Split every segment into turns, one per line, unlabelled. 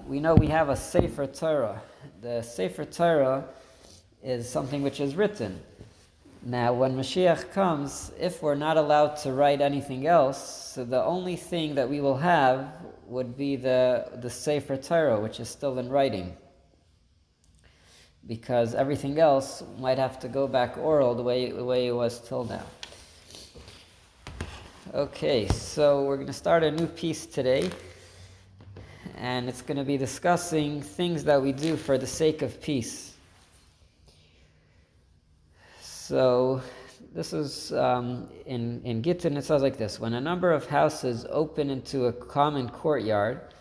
we know we have a Sefer Torah. The Sefer Torah is something which is written. Now, when Mashiach comes, if we're not allowed to write anything else, so the only thing that we will have would be the Sefer Torah, which is still in writing. Because everything else might have to go back oral the way it was till now. Okay, so we're going to start a new piece today. And it's going to be discussing things that we do for the sake of peace. So this is in Gittin, it says like this: when a number of houses open into a common courtyard,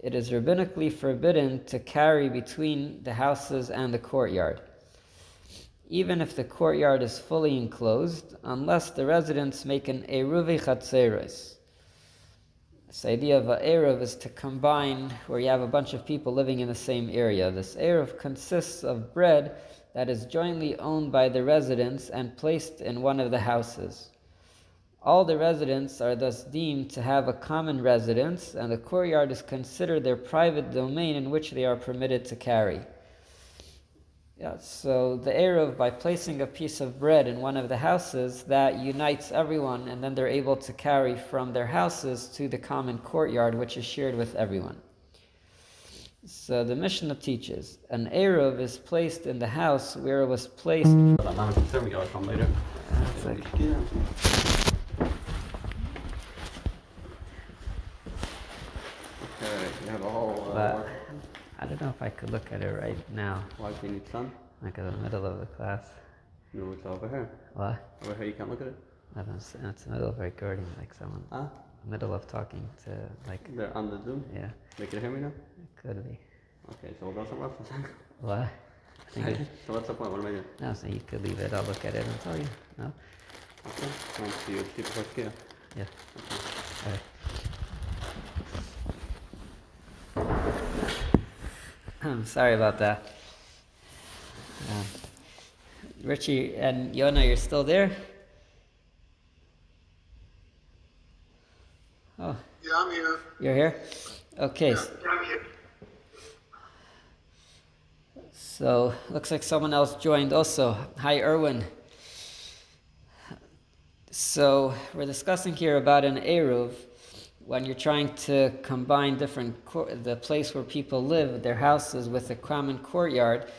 it is rabbinically forbidden to carry between the houses and the courtyard, even if the courtyard is fully enclosed, unless the residents make an eruvi chatzeres. This idea of an eruv is to combine where you have a bunch of people living in the same area. This eruv consists of bread that is jointly owned by the residents and placed in one of the houses. All the residents are thus deemed to have a common residence, and the courtyard is considered their private domain in which they are permitted to carry. So the eruv, by placing a piece of bread in one of the houses, that unites everyone, and then they're able to carry from their houses to the common courtyard, which is shared with everyone. So the Mishnah teaches, an eruv is placed in the house where it was placed.
You have a whole.
I don't know if I could look at it right now.
Why do you need sun?
Like in the middle of the class.
No, it's over here.
What?
Over here, you can't look at it.
It's in the middle of recording, like someone.
Huh?
Middle of talking to, like.
They're on the Zoom?
Yeah.
They can hear me now?
It could be.
Okay, so we'll go somewhere else.
What?
So what's the point? What am I doing?
No, so you could leave it. I'll look at it and tell you. No?
Okay. Want to see you keep it here?
Yeah.
Okay.
Alright. I'm sorry about that. Richie and Yona, you're still there? Oh.
Yeah, I'm here.
You're here? Okay.
Yeah, I'm here.
So, looks like someone else joined also. Hi, Erwin. So, we're discussing here about an eruv. When you're trying to combine the place where people live, their houses, with a common courtyard.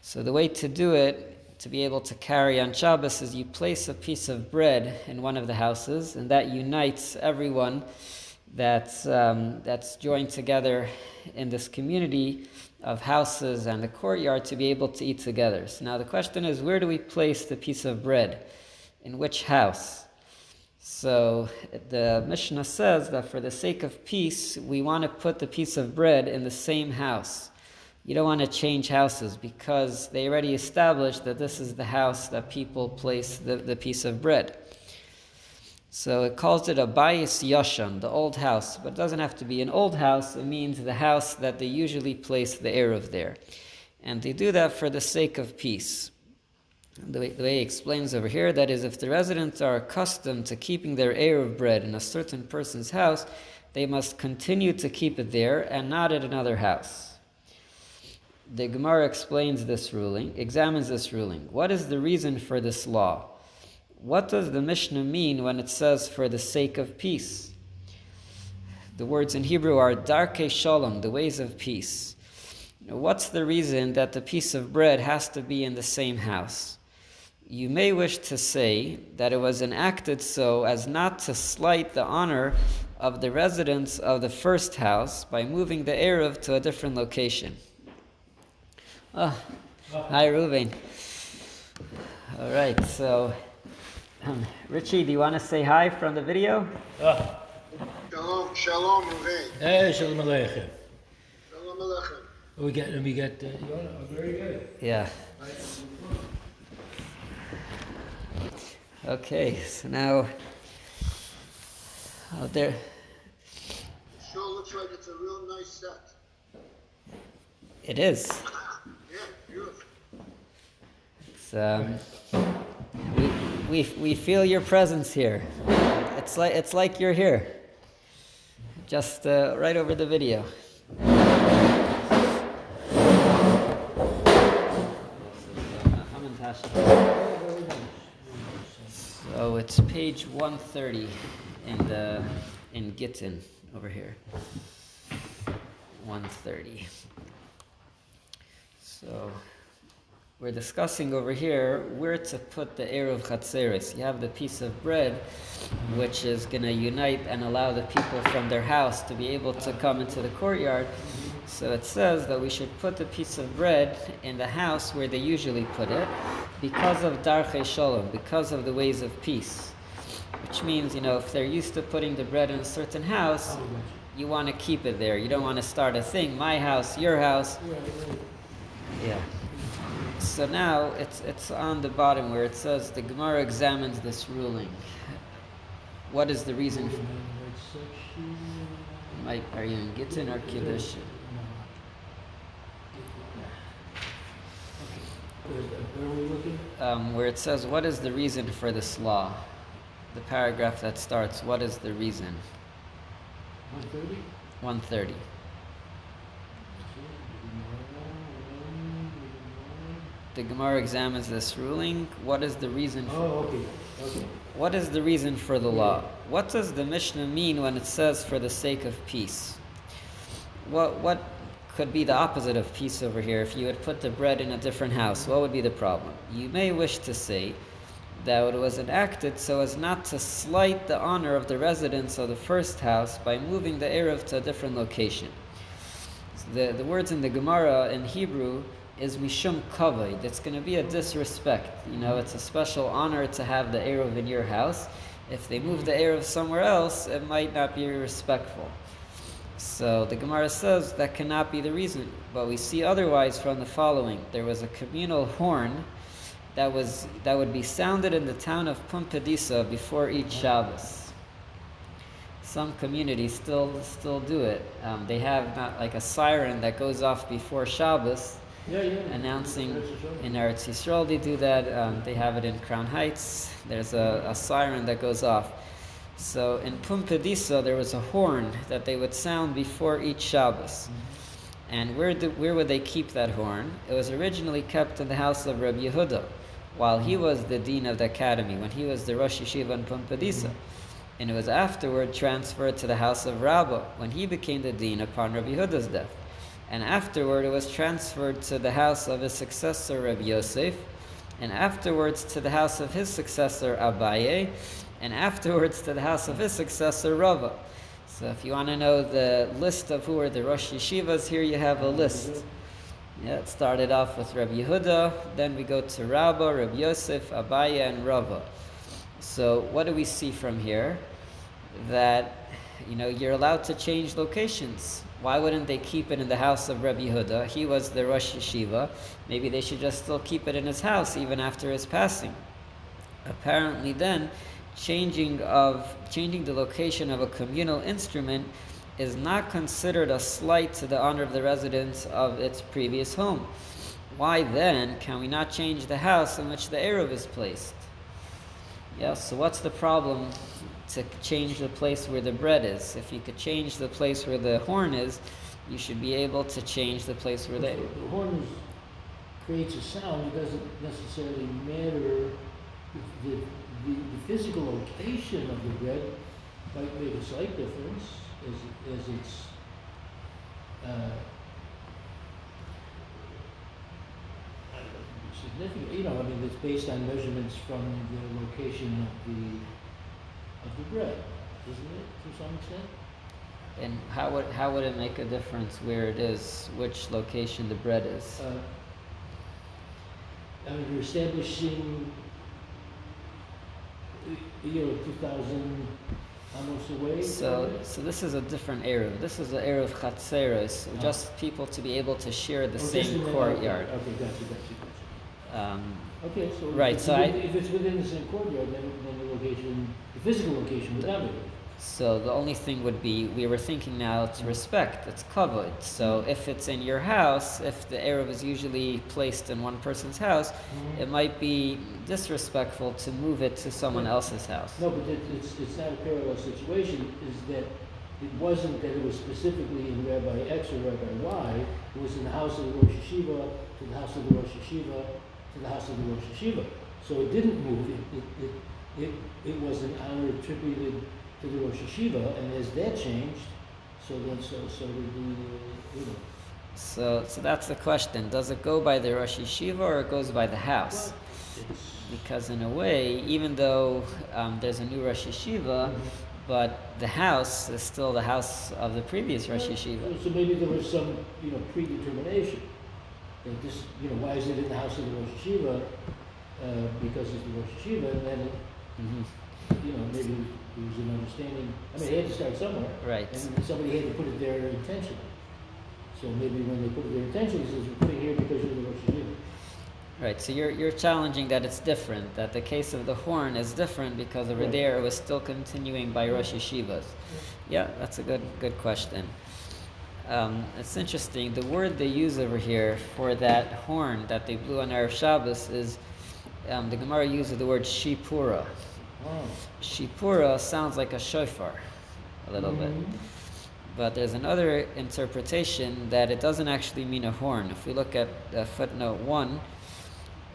So the way to do it, to be able to carry on Shabbos, is you place a piece of bread in one of the houses, and that unites everyone that's joined together in this community of houses and the courtyard to be able to eat together. So now the question is, where do we place the piece of bread? In which house? So the Mishnah says that for the sake of peace, we want to put the piece of bread in the same house. You don't want to change houses because they already established that this is the house that people place the piece of bread. So it calls it a bayis yashan, the old house. But it doesn't have to be an old house. It means the house that they usually place the eruv there. And they do that for the sake of peace. The way he explains over here, that is, if the residents are accustomed to keeping their eruv bread in a certain person's house, they must continue to keep it there and not at another house. The Gemara examines this ruling. What is the reason for this law? What does the Mishnah mean when it says for the sake of peace? The words in Hebrew are darkei shalom, the ways of peace. What's the reason that the piece of bread has to be in the same house? You may wish to say that it was enacted so as not to slight the honor of the residents of the first house by moving the eruv to a different location. Oh, hi, Reuven. All right, so Richie, do you want to say hi from the video?
Shalom, shalom, Reuven.
Hey, shalom aleichem.
Shalom aleichem.
We get, very good.
Yeah. Okay, so now, there.
It sure looks like it's a real nice set.
It is.
Yeah, beautiful.
It's, we feel your presence here. It's like you're here, just right over the video. So it's page 130 in Gittin over here. 130. So we're discussing over here where to put the Eruv Chatzeres. You have the piece of bread which is going to unite and allow the people from their house to be able to come into the courtyard. So it says that we should put the piece of bread in the house where they usually put it because of Darchei Shalom, because of the ways of peace. Which means, if they're used to putting the bread in a certain house, you want to keep it there. You don't want to start a thing, my house, your house. Yeah. So now it's on the bottom where it says the Gemara examines this ruling. What is the reason? Are you in Gittin or Kiddush? Where it says, what is the reason for this law? The paragraph that starts, what is the reason?
130?
130. The Gemara examines this ruling. What is the reason for What is the reason for the law? What does the Mishnah mean when it says for the sake of peace? What could be the opposite of peace over here? If you had put the bread in a different house, what would be the problem? You may wish to say that it was enacted so as not to slight the honor of the residents of the first house by moving the Eruv to a different location. So the words in the Gemara in Hebrew is mishum kavod. It's going to be a disrespect. It's a special honor to have the Eruv in your house. If they move the Eruv somewhere else, it might not be respectful. So the Gemara says that cannot be the reason. But we see otherwise from the following. There was a communal horn that would be sounded in the town of Pumbedisa before each Shabbos. Some communities still do it. They have not like a siren that goes off before Shabbos, announcing. In Eretz Yisrael they do that. They have it in Crown Heights. There's a siren that goes off. So in Pumbedisa there was a horn that they would sound before each Shabbos. And where would they keep that horn? It was originally kept in the house of Rabbi Yehuda, while he was the dean of the academy, when he was the Rosh Yeshiva in Pumbedisa. And it was afterward transferred to the house of Rabbah, when he became the dean upon Rabbi Yehuda's death. And afterward it was transferred to the house of his successor Rabbi Yosef, and afterwards to the house of his successor Abaye, and afterwards to the house of his successor Rava. So if you want to know the list of who are the Rosh Yeshivas, here you have a list. It started off with Rabbi Yehuda, then we go to Rabbah, Rabbi Yosef, Abaye, and Rava. So what do we see from here? That you're allowed to change locations. Why wouldn't they keep it in the house of Rabbi Yehuda? He was the Rosh Yeshiva. Maybe they should just still keep it in his house even after his passing. Apparently then, changing the location of a communal instrument is not considered a slight to the honor of the residents of its previous home. Why then can we not change the house in which the Eruv is placed? So what's the problem to change the place where the bread is? If you could change the place where the horn is, you should be able to change the place where
the horn creates a sound. It doesn't necessarily matter. The physical location of the bread might make a slight difference as it's significant. It's based on measurements from the location of the bread, isn't it, to some extent?
And how would it make a difference where it is, which location the bread is?
You're establishing 2,000 almost away.
So this is a different Eruv. This is the Eruv Chatzeres, just people to be able to share the same courtyard.
Okay, gotcha.
Okay,
so
right.
If it's within the same courtyard, then the physical location would not be.
So the only thing would be, we were thinking now, it's respect, it's kavod. So if it's in your house, if the Eruv is usually placed in one person's house, it might be disrespectful to move it to someone else's house.
No, but it's not a parallel situation, is that it wasn't that it was specifically in Rabbi X or Rabbi Y, it was in the house of the Rosh Yeshiva, to the house of the Rosh Yeshiva, to the house of the Rosh Yeshiva. So it didn't move, it was an honor attributed to the Rosh Yeshiva, and as that changed, so did the,
So that's the question. Does it go by the Rosh Yeshiva or it goes by the house?
it's,
Because in a way, even though there's a new Rosh Yeshiva, but the house is still the house of the previous Rosh Yeshiva.
so maybe there was some, predetermination. That this, why is it in the house of the Rosh Yeshiva? Because it's the Rosh Yeshiva, and then, maybe there was an understanding. I mean, they had to start somewhere.
Right.
And somebody had to put it there intentionally. So maybe when they put it there intentionally, it says, we're putting it here because you're the Rosh Yeshiva.
Right, so you're challenging that it's different, that the case of the horn is different because over there it was still continuing by Rosh Yeshivas. Yeah, that's a good question. It's interesting, the word they use over here for that horn that they blew on Erev Shabbos is, the Gemara uses the word shipura.
Wow.
Shipura sounds like a shofar, a little bit. But there's another interpretation that it doesn't actually mean a horn. If we look at footnote 1,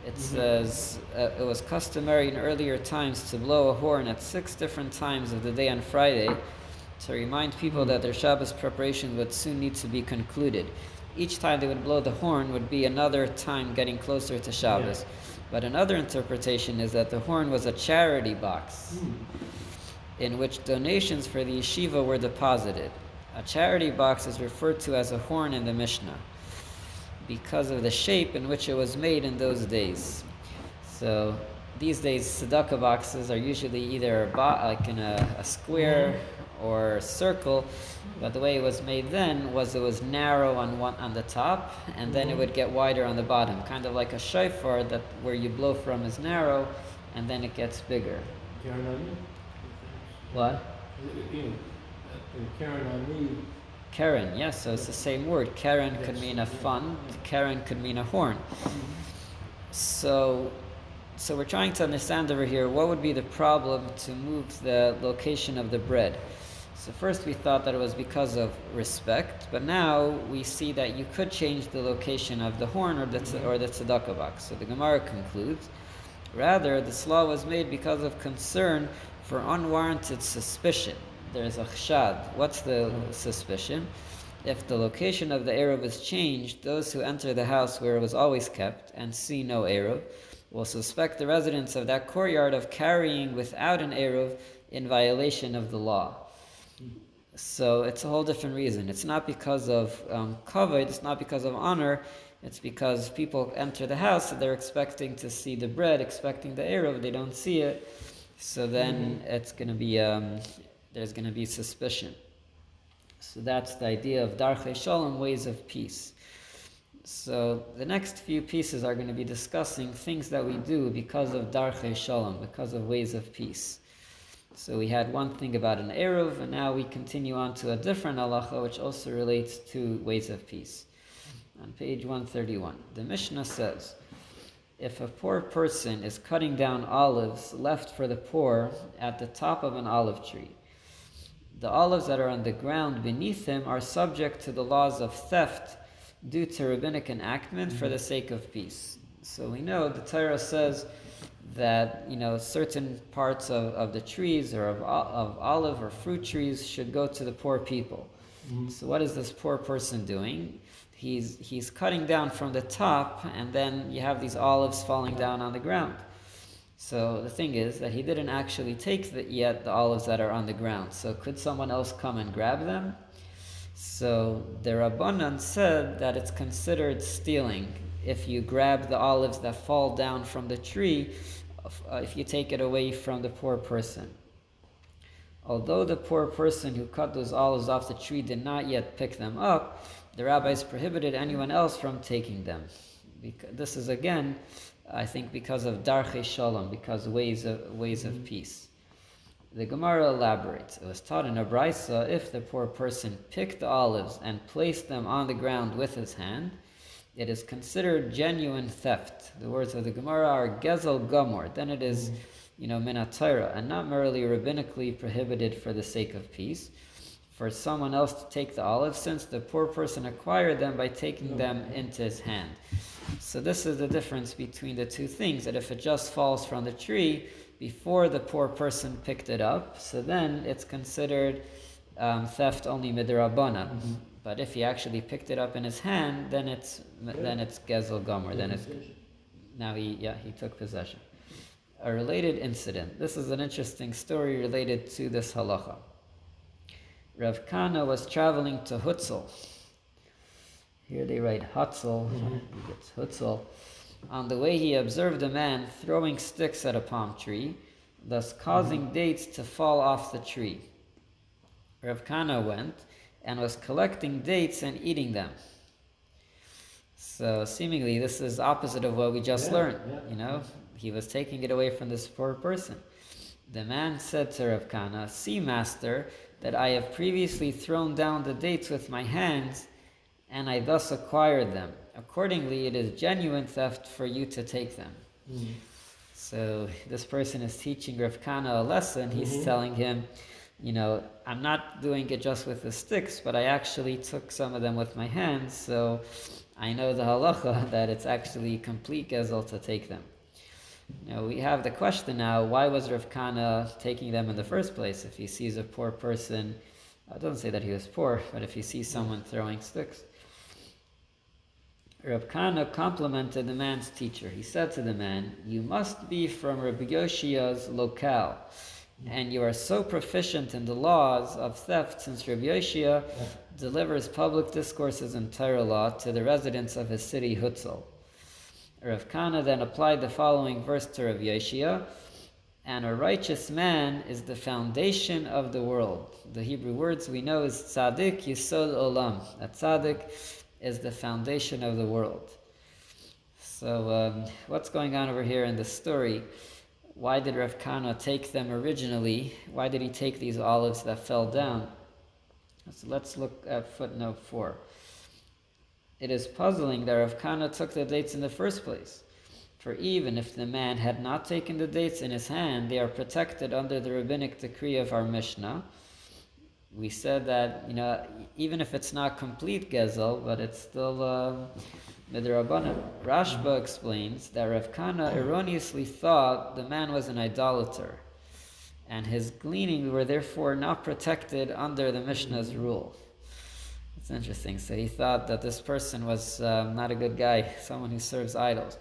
it says, it was customary in earlier times to blow a horn at 6 different times of the day on Friday to remind people that their Shabbos preparation would soon need to be concluded. Each time they would blow the horn would be another time getting closer to Shabbos. Yeah. But another interpretation is that the horn was a charity box in which donations for the yeshiva were deposited. A charity box is referred to as a horn in the Mishnah because of the shape in which it was made in those days. So these days, tzedakah boxes are usually either like in a square or circle, but the way it was made then was it was narrow on the top, and then it would get wider on the bottom, kind of like a shofar that where you blow from is narrow, and then it gets bigger.
Karen on you?
What?
Karen on me.
Karen, yes, so it's the same word. Karen could mean a fund, Karen could mean a horn. So we're trying to understand over here what would be the problem to move the location of the bread. So first we thought that it was because of respect, but now we see that you could change the location of the horn or the tzedakah box. So the Gemara concludes, rather this law was made because of concern for unwarranted suspicion. There's a chshad. What's the suspicion? If the location of the Eruv is changed, those who enter the house where it was always kept and see no Eruv will suspect the residents of that courtyard of carrying without an Eruv in violation of the law. So it's a whole different reason. It's not because of kavod, it's not because of honor, it's because people enter the house and they're expecting to see the bread, expecting the Eruv, they don't see it, so then it's going to be there's going to be suspicion. So that's the idea of darchei shalom, ways of peace. So the next few pieces are going to be discussing things that we do because of darchei shalom, because of ways of peace. So we had one thing about an eruv, and now we continue on to a different halacha which also relates to ways of peace. On page 131, the Mishnah says, if a poor person is cutting down olives left for the poor at the top of an olive tree, the olives that are on the ground beneath him are subject to the laws of theft due to rabbinic enactment for the sake of peace. So we know the Torah says that certain parts of the trees or of olive or fruit trees should go to the poor people. So what is this poor person doing? He's cutting down from the top, and then you have these olives falling down on the ground. So the thing is that he didn't actually take yet the olives that are on the ground. So could someone else come and grab them? So the Rabbanan said that it's considered stealing if you grab the olives that fall down from the tree, if you take it away from the poor person. Although the poor person who cut those olives off the tree did not yet pick them up, the rabbis prohibited anyone else from taking them. This is again, I think, because of darchei shalom, because ways of peace. The Gemara elaborates. It was taught in a brisa, if the poor person picked the olives and placed them on the ground with his hand, it is considered genuine theft. The words of the Gemara are gezel gamor. Then it is, min Torah, and not merely rabbinically prohibited for the sake of peace. for someone else to take the olives, since the poor person acquired them by taking them into his hand. So this is the difference between the two things, that if it just falls from the tree before the poor person picked it up, so then it's considered theft only midrabanan. But if he actually picked it up in his hand, then it's gezel gomer. Then it's now he took possession. A related incident. This is an interesting story related to this halacha. Rav Kana was traveling to Hutzel. Here they write Hutzel. It's Hutzel. On the way, he observed a man throwing sticks at a palm tree, thus causing dates to fall off the tree. Rav Kana went and was collecting dates and eating them. So seemingly this is opposite of what we just learned. You know, he was taking it away from this poor person. The man said to Rav Kana, "See, master, that I have previously thrown down the dates with my hands, and I thus acquired them. Accordingly, it is genuine theft for you to take them." So this person is teaching Rav Kana a lesson. He's telling him, you know, I'm not doing it just with the sticks, but I actually took some of them with my hands, so I know the halacha that it's actually complete gezel to take them. Now we have the question now, why was Rav Kana taking them in the first place? If he sees a poor person, it doesn't say that he was poor, but if he sees someone throwing sticks. Rav Kana complimented the man's teacher. He said to the man, "You must be from Rabbi Yoshia's locale, and you are so proficient in the laws of theft, since Rabbi Yoshia delivers public discourses in Torah law to the residents of his city Hutzel." Rav Kana then applied the following verse to Rabbi Yoshia, "And a righteous man is the foundation of the world." The Hebrew words we know is tzaddik yisod olam. A tzaddik is the foundation of the world. So what's going on over here in the story? Why did Rav Kana take them originally? Why did he take these olives that fell down? So let's look at footnote 4. It is puzzling that Rav Kana took the dates in the first place. For even if the man had not taken the dates in his hand, they are protected under the rabbinic decree of our Mishnah. We said that, you know, even if it's not complete gezel, but it's still midrabanan. Rashba explains that Rav Kana erroneously thought the man was an idolater, and his gleaning were therefore not protected under the Mishnah's rule. It's interesting. So he thought that this person was not a good guy, someone who serves idols.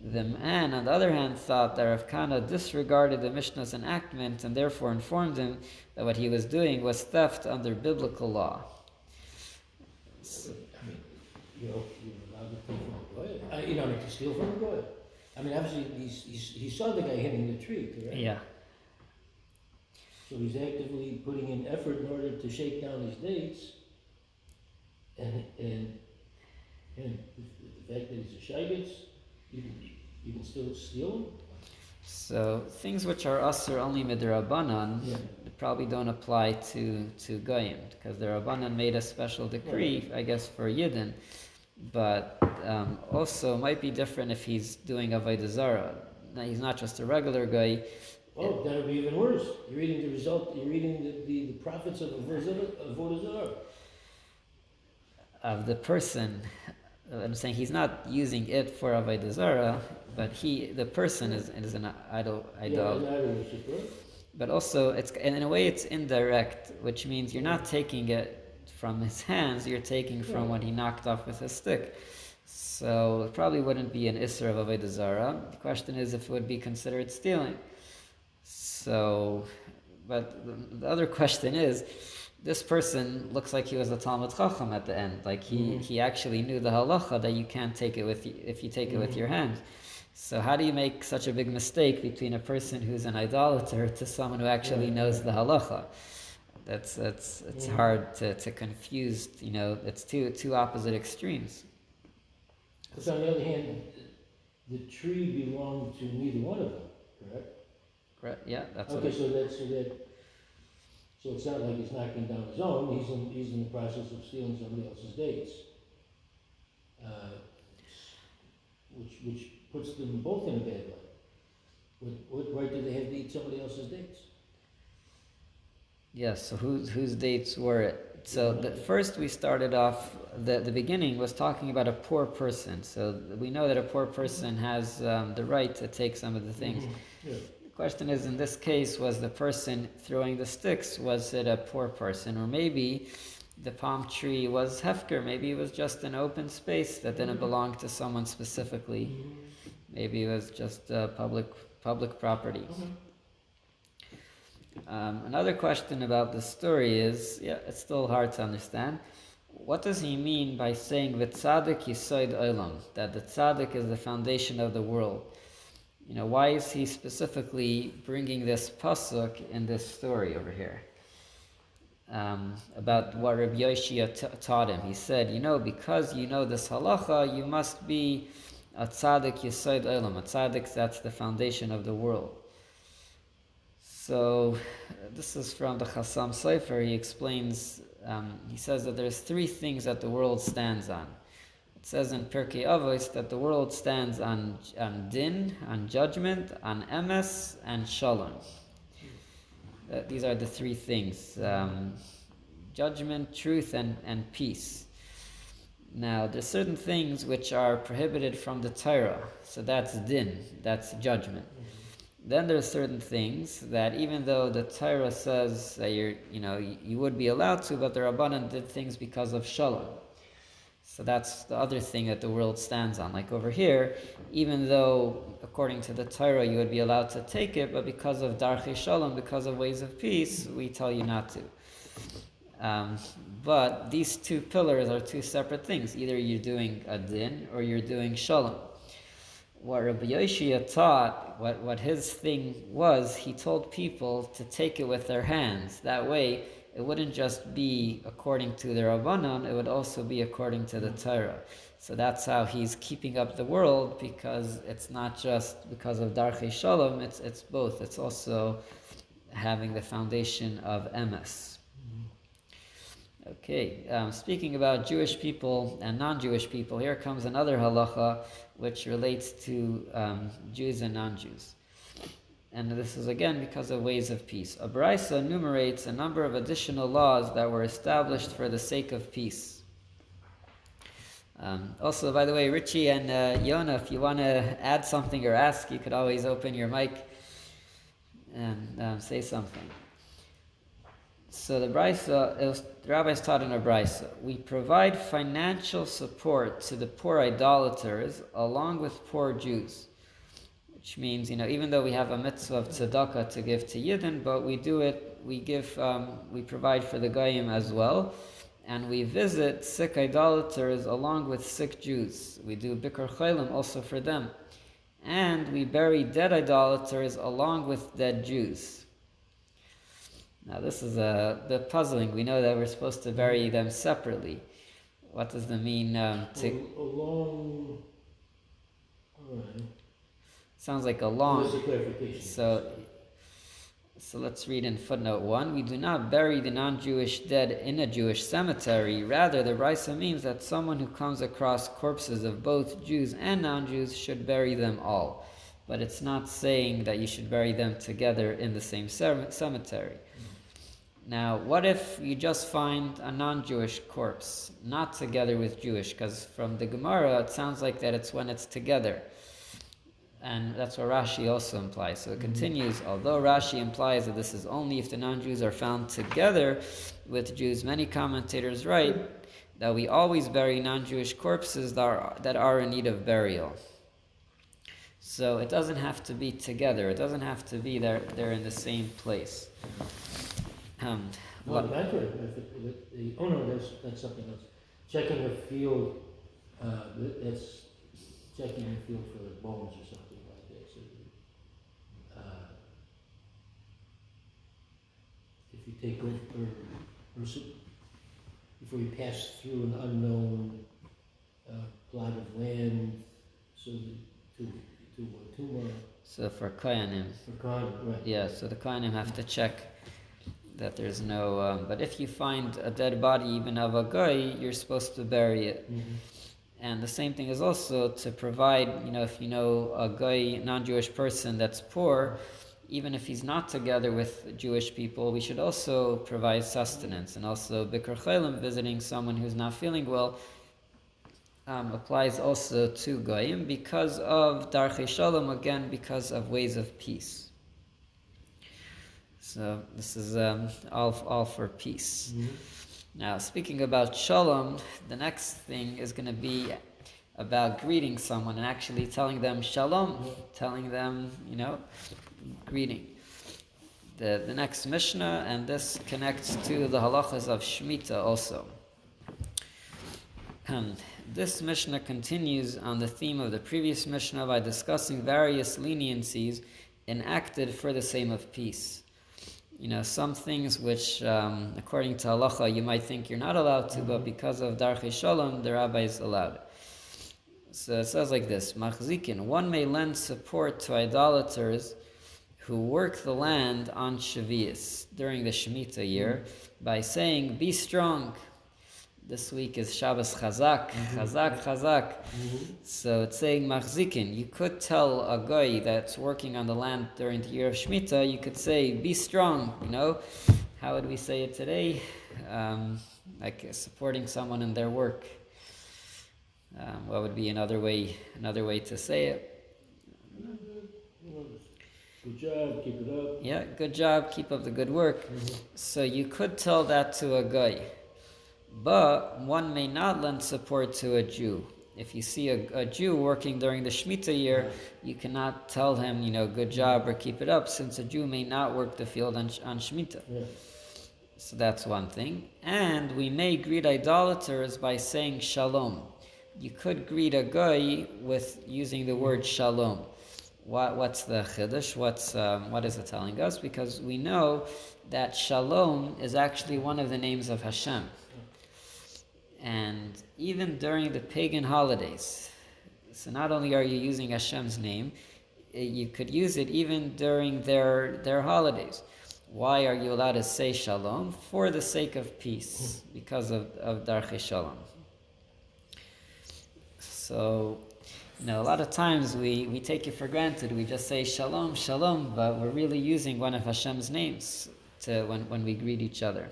The man, on the other hand, thought that Rav Kana disregarded the Mishnah's enactment and therefore informed him that what he was doing was theft under biblical law.
I mean, you know, you're allowed to take from a goy. You don't need to steal from a goy. I mean, obviously, he saw the guy hitting the tree, correct?
Yeah.
So he's actively putting in effort in order to shake down his dates. And the fact that he's a shaygitz, you can still steal him?
So things which are asur only midrabanan probably don't apply to goyim, because the Rabbanan made a special decree, I guess, for Yidden. But also might be different if he's doing avodah zarah. Now he's not just a regular guy.
Oh, that would be even worse. You're reading the result. You're reading the profits of avodah zarah.
Of the person, I'm saying he's not using it for avodah zarah, but the person is an idol.
Yeah, an idol worshiper.
But also, in a way, it's indirect, which means you're not taking it from his hands, you're taking from what he knocked off with his stick. So it probably wouldn't be an isser of avodah zarah. The question is if it would be considered stealing. So, but the other question is, this person looks like he was a Talmud Chacham at the end. Like he actually knew the halacha that you can't take it with you if you take it with your hands. So how do you make such a big mistake between a person who's an idolater to someone who actually knows the halacha? It's hard to confuse. You know, it's two opposite extremes.
Because on the other hand, the tree belonged to neither one of them, correct?
Correct. Yeah, that's
okay. So it's not like he's knocking down his own. He's in the process of stealing somebody else's dates, which puts them both in a bad light. What right do they have to eat somebody else's dates?
Yes, so whose dates were it? So first we started off, the beginning was talking about a poor person. So we know that a poor person has the right to take some of the things.
Yeah.
The question is, in this case, was the person throwing the sticks, was it a poor person? Or maybe the palm tree was hefker, maybe it was just an open space that didn't belong to someone specifically. Maybe it was just public property. Another question about the story is, it's still hard to understand. What does he mean by saying v'tzadik yisoid olam, that the tzadik is the foundation of the world? Why is he specifically bringing this pasuk in this story over here? About what Rabbi Yoshia taught him. He said, because you know this halacha, you must be a tzadik yisoid olam, a tzadik that's the foundation of the world. So this is from the Chassam Sofer. He explains, he says that there's three things that the world stands on. It says in Pirkei Avos that the world stands on din, on judgment, on emes, and shalom. These are the three things: judgment, truth, and peace. Now, there's certain things which are prohibited from the Torah, so that's din, that's judgment. Then there's certain things that even though the Torah says that you would be allowed to, but the Rabbanan did things because of shalom. So that's the other thing that the world stands on. Like over here, even though according to the Torah you would be allowed to take it, but because of darchei shalom, because of ways of peace, we tell you not to. But these two pillars are two separate things. Either you're doing a din or you're doing shalom. What Rabbi Yoshia taught, what his thing was, he told people to take it with their hands. That way, it wouldn't just be according to the Rabbanon, it would also be according to the Torah. So that's how he's keeping up the world, because it's not just because of darchei shalom, it's both. It's also having the foundation of emes. Okay, speaking about Jewish people and non-Jewish people, here comes another halacha which relates to Jews and non-Jews. And this is again because of ways of peace. A Braisa enumerates a number of additional laws that were established for the sake of peace. Also, by the way, Richie and Yona, if you want to add something or ask, you could always open your mic and say something. So the Braisa, the rabbis taught in a Braisa, we provide financial support to the poor idolaters along with poor Jews. Which means, even though we have a mitzvah of tzedakah to give to Yidden, but we provide for the Goyim as well. And we visit sick idolaters along with sick Jews. We do Bikkur Cholim also for them. And we bury dead idolaters along with dead Jews. Now this is the puzzling. We know that we're supposed to bury them separately. What does that mean?
Along. All right.
Sounds like a long.
There's a clarification.
So let's read in footnote 1. We do not bury the non-Jewish dead in a Jewish cemetery. Rather, the Braisa means that someone who comes across corpses of both Jews and non-Jews should bury them all. But it's not saying that you should bury them together in the same cemetery. Now, what if you just find a non-Jewish corpse, not together with Jewish? Because from the Gemara, it sounds like that it's when it's together. And that's what Rashi also implies. So it continues, although Rashi implies that this is only if the non-Jews are found together with Jews, many commentators write that we always bury non-Jewish corpses that are in need of burial. So it doesn't have to be together. It doesn't have to be they're in the same place.
Well, that's right. Oh no, that's something else. Checking a field, that's checking a field for bones or something like that. So, if you take before you pass through an unknown plot of land, so to a tumor.
So for Kohanim.
Right.
Yeah, so the Kohanim have to check that there's no... but if you find a dead body, even of a guy, you're supposed to bury it. Mm-hmm. And the same thing is also to provide, if you know a guy, non-Jewish person that's poor, even if he's not together with Jewish people, we should also provide sustenance. And also, Bikr Chaylim, visiting someone who's not feeling well, applies also to Goyim because of Darchei Shalom, again, because of ways of peace. So this is all for peace. Now, speaking about Shalom, the next thing is going to be about greeting someone and actually telling them Shalom, telling them, greeting. The next Mishnah, and this connects to the halachas of Shemitah also. This Mishnah continues on the theme of the previous Mishnah by discussing various leniencies enacted for the sake of peace. Some things which, according to halacha, you might think you're not allowed to, but because of Darchei Shalom, the rabbis allowed. So it says like this: Machzikin, one may lend support to idolaters who work the land on Shavuos during the Shemitah year by saying, "Be strong." This week is Shabbos Chazak, Chazak. So it's saying Machzikin. You could tell a guy that's working on the land during the year of Shemitah, you could say, "Be strong." How would we say it today? Like supporting someone in their work. What would be another way to say it?
Good job, keep it up.
Yeah, good job, keep up the good work. So you could tell that to a guy. But one may not lend support to a Jew. If you see a Jew working during the Shemitah year, you cannot tell him, good job or keep it up, since a Jew may not work the field on Shemitah.
Yeah.
So that's one thing. And we may greet idolaters by saying Shalom. You could greet a guy with using the word Shalom. What's the chiddush? What is it telling us? Because we know that Shalom is actually one of the names of Hashem. And even during the pagan holidays, so not only are you using Hashem's name, you could use it even during their holidays. Why are you allowed to say Shalom? For the sake of peace, because of Darchei Shalom. So, a lot of times we take it for granted. We just say Shalom, Shalom, but we're really using one of Hashem's names when we greet each other.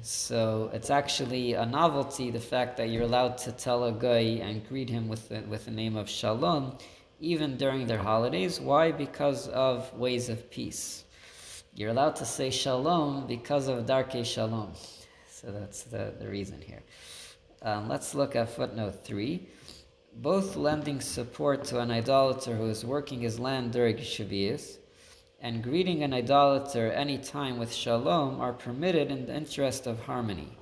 So it's actually a novelty, the fact that you're allowed to tell a guy and greet him with the name of Shalom, even during their holidays. Why? Because of ways of peace. You're allowed to say Shalom because of Darkei Shalom. So that's the reason here. Let's look at footnote 3. Both lending support to an idolater who is working his land during Shavuos and greeting an idolater any time with Shalom are permitted in the interest of harmony.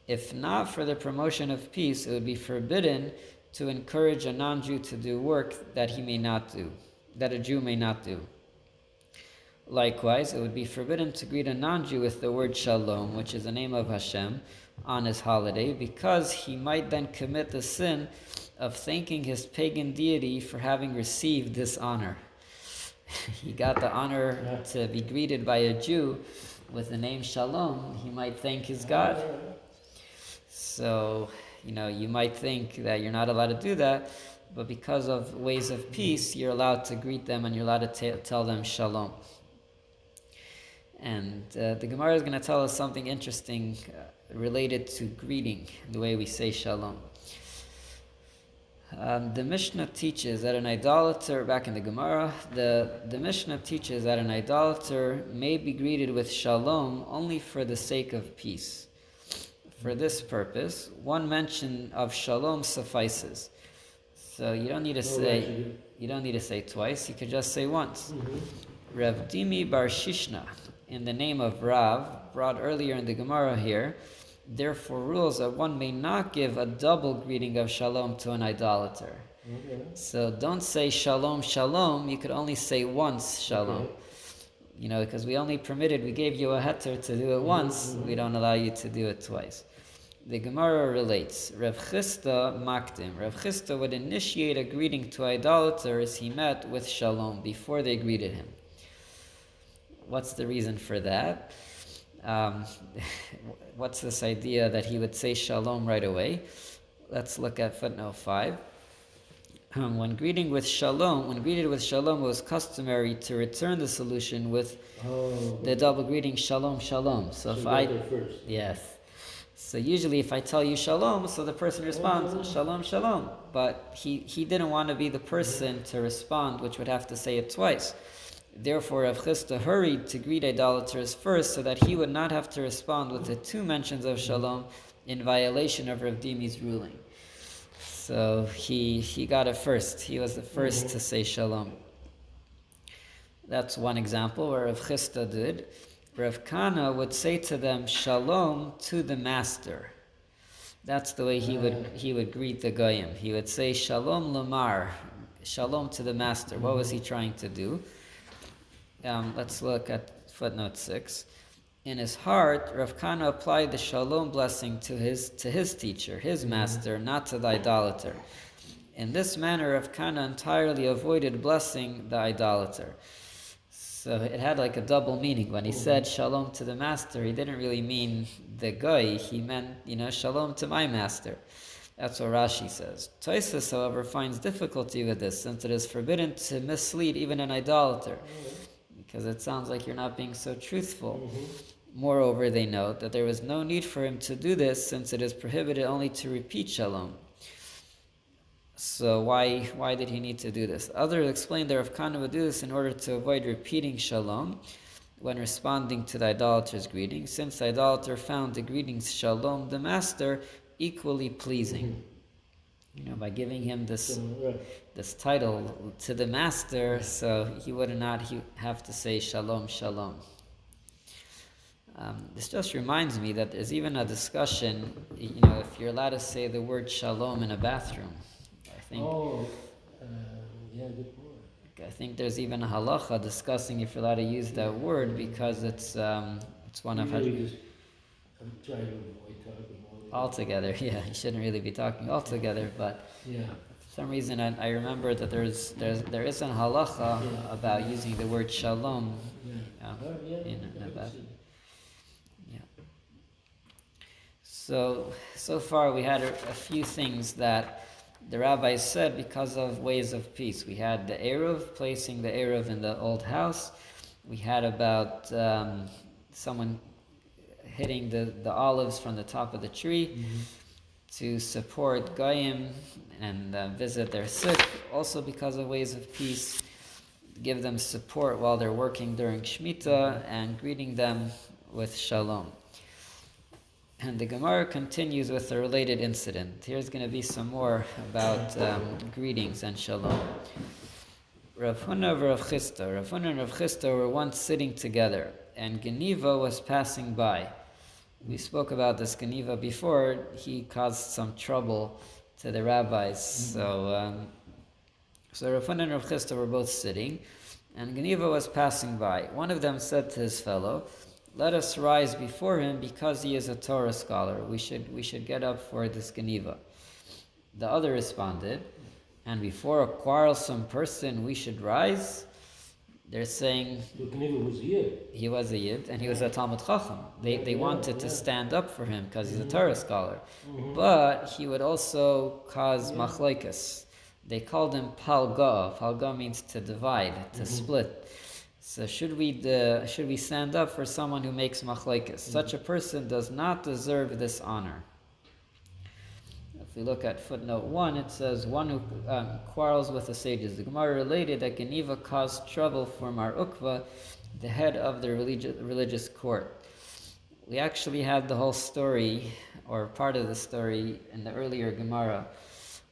If not for the promotion of peace, it would be forbidden to encourage a non-Jew to do work that a Jew may not do. Likewise, it would be forbidden to greet a non-Jew with the word Shalom, which is the name of Hashem, on his holiday, because he might then commit the sin of thanking his pagan deity for having received this honor. He got the honor to be greeted by a Jew with the name Shalom. He might thank his God. So, you might think that you're not allowed to do that, but because of ways of peace, you're allowed to greet them and you're allowed to tell them Shalom. And the Gemara is going to tell us something interesting related to greeting, the way we say Shalom. The Mishnah teaches that an idolater, back in the Gemara, the Mishnah teaches that an idolater may be greeted with Shalom only for the sake of peace. For this purpose, one mention of Shalom suffices. So you don't need to say twice, you could just say once. Rav Dimi bar Shishna, in the name of Rav, brought earlier in the Gemara here, therefore rules that one may not give a double greeting of Shalom to an idolater. So don't say Shalom, Shalom, you could only say once Shalom. Because we gave you a heter to do it once, we don't allow you to do it twice. The Gemara relates, Rav Chisda Makdim. Rav Chisda would initiate a greeting to idolaters he met with Shalom before they greeted him. What's the reason for that? What's this idea that he would say Shalom right away? Let's look at footnote 5. when greeted with shalom, it was customary to return the salutation with the double greeting shalom, shalom. So if
you
I,
got there first.
yes. So usually if I tell you shalom, so the person responds shalom, shalom. But he didn't want to be the person to respond, which would have to say it twice. Therefore, Rav Chisda hurried to greet idolaters first so that he would not have to respond with the two mentions of shalom in violation of Rav Dimi's ruling. So he got it first. He was the first to say shalom. That's one example where Rav Chisda did. Rav Kana would say to them shalom to the master. That's the way he would greet the goyim. He would say shalom lamar, shalom to the master. What was he trying to do? Let's look at footnote 6. In his heart, Rav Kana applied the shalom blessing to his teacher, his master, not to the idolater. In this manner, Rav Kana entirely avoided blessing the idolater. So it had like a double meaning. When he said shalom to the master, he didn't really mean the guy. He meant, shalom to my master. That's what Rashi says. Tosfos, however, finds difficulty with this, since it is forbidden to mislead even an idolater, because it sounds like you're not being so truthful. Moreover, they note that there was no need for him to do this, since it is prohibited only to repeat shalom. So why did he need to do this? Others explain that Rav Kana would do this in order to avoid repeating shalom when responding to the idolater's greeting, since the idolater found the greetings shalom the master equally pleasing. By giving him this title to the master, so he would not have to say shalom, shalom. This just reminds me that there's even a discussion, if you're allowed to say the word shalom in a bathroom.
Good point.
I think there's even a halacha discussing if you're allowed to use that word, because it's one of
I'm trying to avoid talking
altogether. Yeah, you shouldn't really be talking altogether, but for some reason I remember that there is a halacha about using the word shalom in a bathroom. So far we had a few things that the rabbis said because of ways of peace. We had the Eruv, placing the Eruv in the old house. We had about someone hitting the olives from the top of the tree to support Goyim and visit their sick, also because of ways of peace. Give them support while they're working during Shemitah and greeting them with shalom. And the Gemara continues with a related incident. Here's going to be some more about greetings and shalom. Rav Huna and Rav Chisda were once sitting together, and Geniva was passing by. We spoke about this Geniva before. He caused some trouble to the rabbis. So Rav Huna and Rav Chisda were both sitting, and Geniva was passing by. One of them said to his fellow, "Let us rise before him, because he is a Torah scholar. We should get up for this Geniva." The other responded, "And before a quarrelsome person we should rise?" They're saying he was a Yid and he was a Talmud Chacham. They wanted to stand up for him because he's a Torah scholar. But he would also cause machlokes. They called him palga. Palga means to divide, to split. So should we stand up for someone who makes machlokes? Such a person does not deserve this honor. If we look at footnote 1, it says, one who quarrels with the sages. The Gemara related that Geniva caused trouble for Mar Ukva, the head of the religious court. We actually had the whole story, or part of the story, in the earlier Gemara,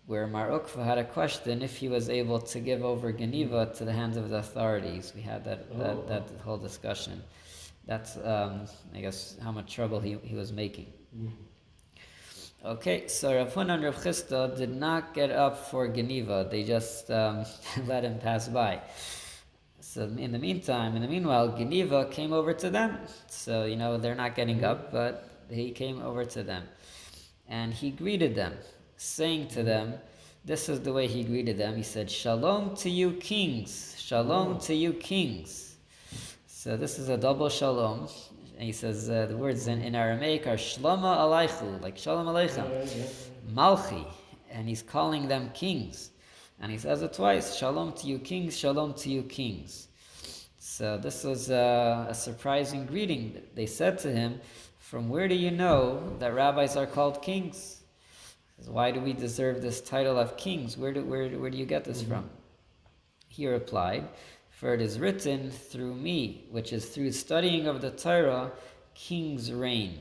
where Mar Ukva had a question if he was able to give over Geniva to the hands of the authorities. We had that whole discussion. That's, I guess, how much trouble he was making. Okay, so Rav Huna and Rav Chisda did not get up for Geniva. They just let him pass by. So in the meanwhile, Geniva came over to them. So, they're not getting up, but he came over to them. And he greeted them, saying to them, this is the way he greeted them. He said, "Shalom to you kings. Shalom to you kings." So this is a double shalom. And he says the words in Aramaic are Shlama Aleichu, like Shalom Aleichem. Malchi. And he's calling them kings. And he says it twice, Shalom to you kings, Shalom to you kings. So this was a surprising greeting. They said to him, from where do you know that rabbis are called kings? Why do we deserve this title of kings? Where do you get this from? He replied, for it is written, through me, which is through studying of the Torah, kings reign.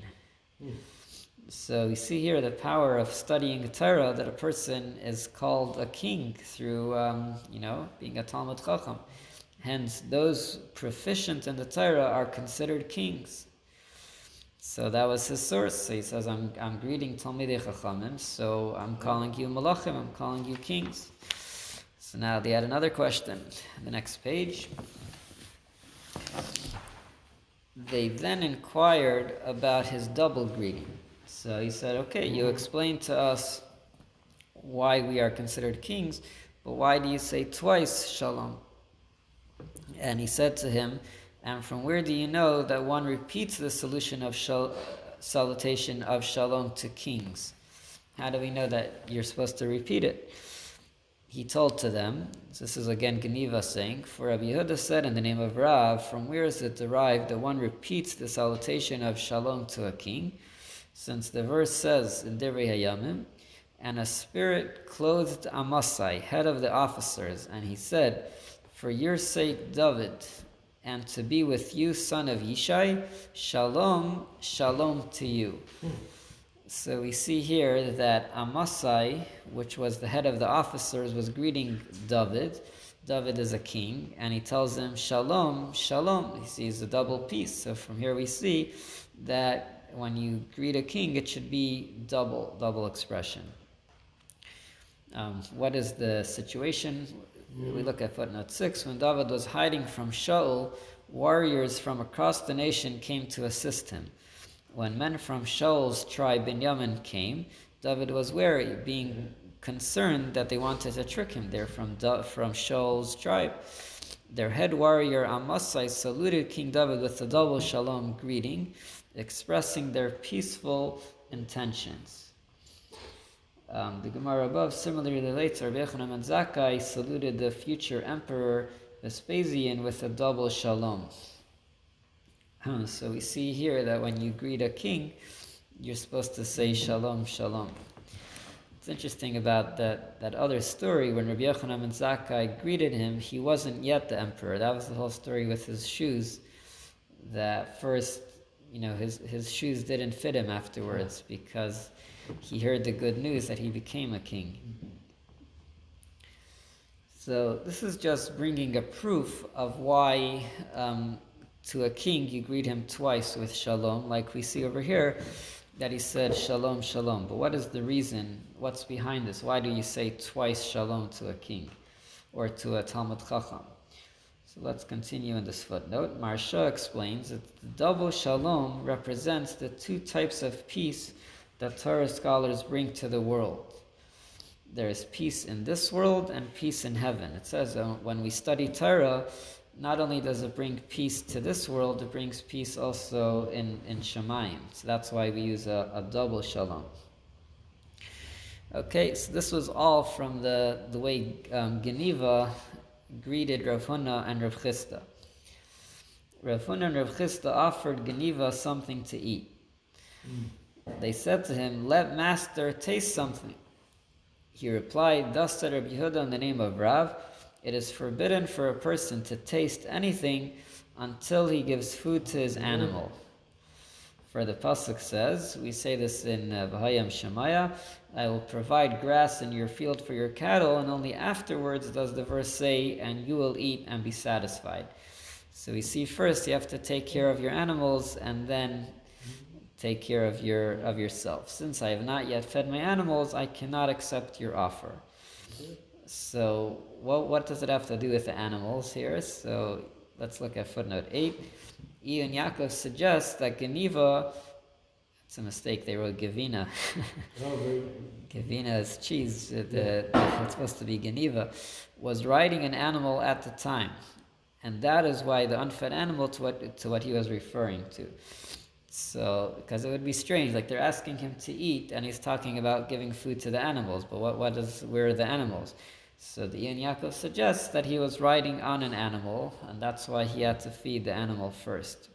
So we see here the power of studying the Torah, that a person is called a king through, being a Talmud Chacham. Hence, those proficient in the Torah are considered kings. So that was his source. So he says, I'm greeting Talmidei Chachamim, so I'm calling you Malachim, I'm calling you kings. So now they had another question. The next page. They then inquired about his double greeting. So he said, okay, you explained to us why we are considered kings, but why do you say twice Shalom? And he said to him, and from where do you know that one repeats the solution of salutation of Shalom to kings? How do we know that you're supposed to repeat it? He told to them, so this is again Geniva saying, for Rabbi Yehuda said in the name of Rav, from where is it derived that one repeats the salutation of Shalom to a king? Since the verse says in Divrei Hayamim, and a spirit clothed Amasai, head of the officers, and he said, for your sake, David, and to be with you, son of Yishai, Shalom, Shalom to you. So we see here that Amasai, which was the head of the officers, was greeting David. David is a king, and he tells him, Shalom, Shalom. He sees a double piece. So from here we see that when you greet a king, it should be double expression. What is the situation? We look at footnote 6. When David was hiding from Shaul, warriors from across the nation came to assist him. When men from Shaul's tribe Binyamin came, David was wary, being concerned that they wanted to trick him. They're from Shaul's tribe. Their head warrior Amasai saluted King David with a double shalom greeting, expressing their peaceful intentions. The Gemara above similarly relates, Rabbi Yochanan ben Zakkai saluted the future emperor Vespasian with a double shalom. So we see here that when you greet a king, you're supposed to say shalom, shalom. It's interesting about that other story when Rabbi Yochanan ben Zakkai greeted him, he wasn't yet the emperor. That was the whole story with his shoes. That first, his shoes didn't fit him afterwards because he heard the good news that he became a king. So this is just bringing a proof of why to a king you greet him twice with shalom, like we see over here that he said shalom, shalom. But what is the reason? What's behind this? Why do you say twice shalom to a king or to a Talmud Chacham? So let's continue in this footnote. Marsha explains that the double shalom represents the two types of peace that Torah scholars bring to the world. There is peace in this world and peace in heaven. It says when we study Torah, not only does it bring peace to this world, it brings peace also in Shemayim. So that's why we use a double shalom. Okay, so this was all from the way Geniva greeted Rav Huna and Rav Chisda. Rav Huna and Rav Chisda offered Geniva something to eat. They said to him, let master taste something. He replied, thus said Rabbi Yehuda in the name of Rav, it is forbidden for a person to taste anything until he gives food to his animal. For the pasuk says, we say this in V'hayam Shemaya, I will provide grass in your field for your cattle, and only afterwards does the verse say, and you will eat and be satisfied. So we see first you have to take care of your animals and then take care of yourself. Since I have not yet fed my animals, I cannot accept your offer. So what does it have to do with the animals here? So let's look at footnote 8. Ian Yaakov suggests that Geniva, it's a mistake, they wrote Gevina. Gevina is cheese, it's supposed to be Geniva, was riding an animal at the time. And that is why the unfed animal to what he was referring to. So, because it would be strange, like they're asking him to eat, and he's talking about giving food to the animals. But where are the animals? So the Yaakov suggests that he was riding on an animal, and that's why he had to feed the animal first.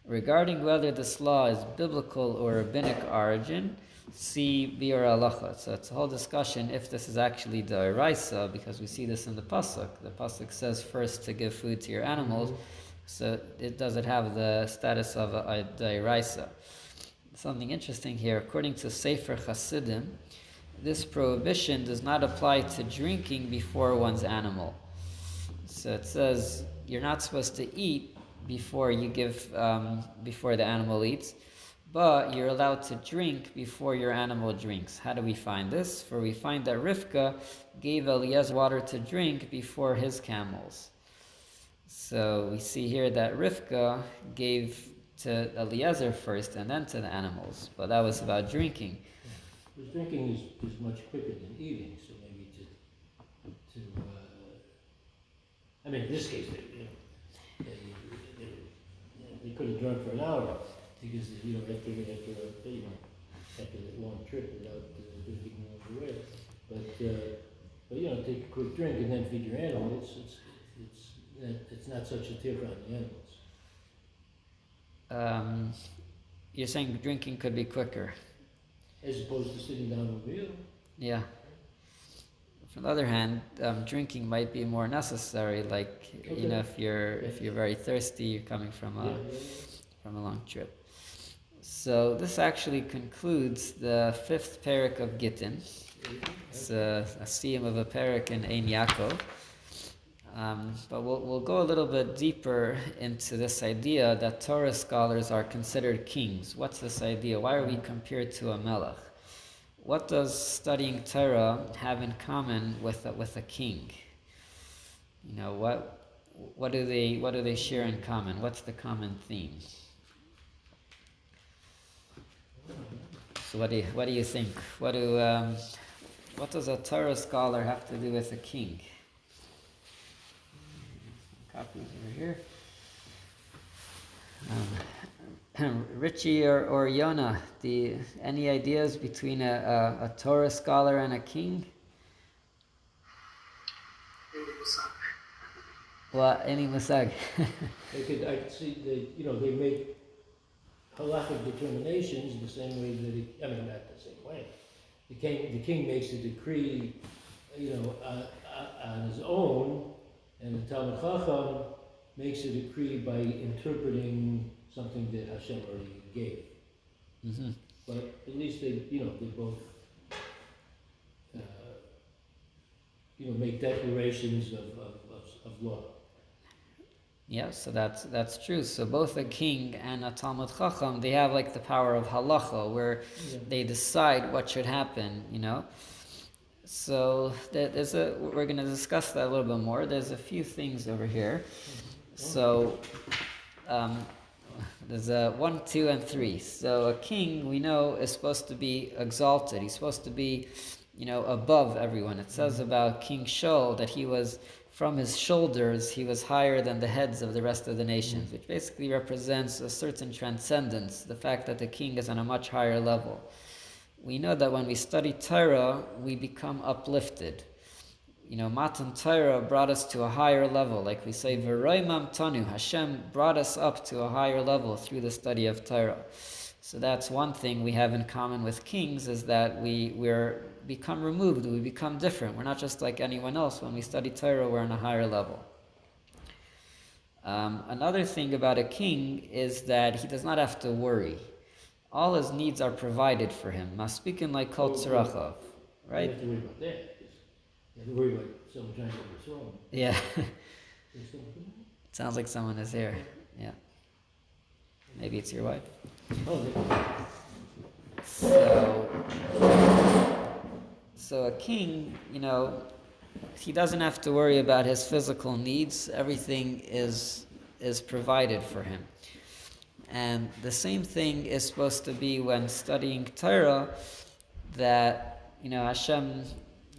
Regarding whether this law is biblical or rabbinic origin, see Biur Halacha. So it's a whole discussion if this is actually d'oraisa, because we see this in the pasuk. The pasuk says first to give food to your animals, so does it have the status of a d'oraisa? Something interesting here, according to Sefer Hasidim, this prohibition does not apply to drinking before one's animal. So it says you're not supposed to eat before you give, before the animal eats, but you're allowed to drink before your animal drinks. How do we find this? For we find that Rivka gave Eliezer water to drink before his camels. So we see here that Rivka gave to Eliezer first and then to the animals, but that was about drinking.
Because drinking is much quicker than eating, so maybe I mean, in this case, they could have drunk for an hour, because, after that long trip without drinking along the way. But take a quick drink and then feed your animal, it's not such a tip on the animals.
You're saying drinking could be quicker.
As opposed to sitting down with a meal.
Yeah. On the other hand, drinking might be more necessary. Like if you're very thirsty, you're coming from a long trip. So this actually concludes the 5th parak of Gittin. It's a siyum of a parak in Ein Yaakov. But we'll go a little bit deeper into this idea that Torah scholars are considered kings. What's this idea? Why are we compared to a melech? What does studying Torah have in common with a king? What do they share in common? What's the common theme? So what do you think? What does a Torah scholar have to do with a king? Copies over here. Richie or Yona, any ideas between a Torah scholar and a king? Well, any musag?
I could see they make halachic determinations the same way that not the same way. The king makes a decree, on his own, and the Talmud Chacham makes a decree by interpreting something that Hashem already gave.
Mm-hmm.
But at least they both, make declarations of law.
Yeah, so that's true. So both a king and a Talmud Chacham, they have like the power of halacha, where they decide what should happen. So we're going to discuss that a little bit more. There's a few things over here. So there's 1, 2, and 3. So a king, we know, is supposed to be exalted. He's supposed to be, above everyone. It says about King Shaul that he was, from his shoulders, he was higher than the heads of the rest of the nations, which basically represents a certain transcendence, the fact that the king is on a much higher level. We know that when we study Torah, we become uplifted. Matan Torah brought us to a higher level. Like we say, V'roimam tanu, Hashem brought us up to a higher level through the study of Torah. So that's one thing we have in common with kings, is that we're become removed, we become different. We're not just like anyone else. When we study Torah, we're on a higher level. Another thing about a king is that he does not have to worry. All his needs are provided for him. Maspikin like kol tzarachav, right?
You have to worry about that. You have to worry about someone trying to get the throne.
Yeah. It sounds like someone is here. Yeah. Maybe it's your wife. So a king, he doesn't have to worry about his physical needs. Everything is provided for him. And the same thing is supposed to be when studying Torah, that, Hashem,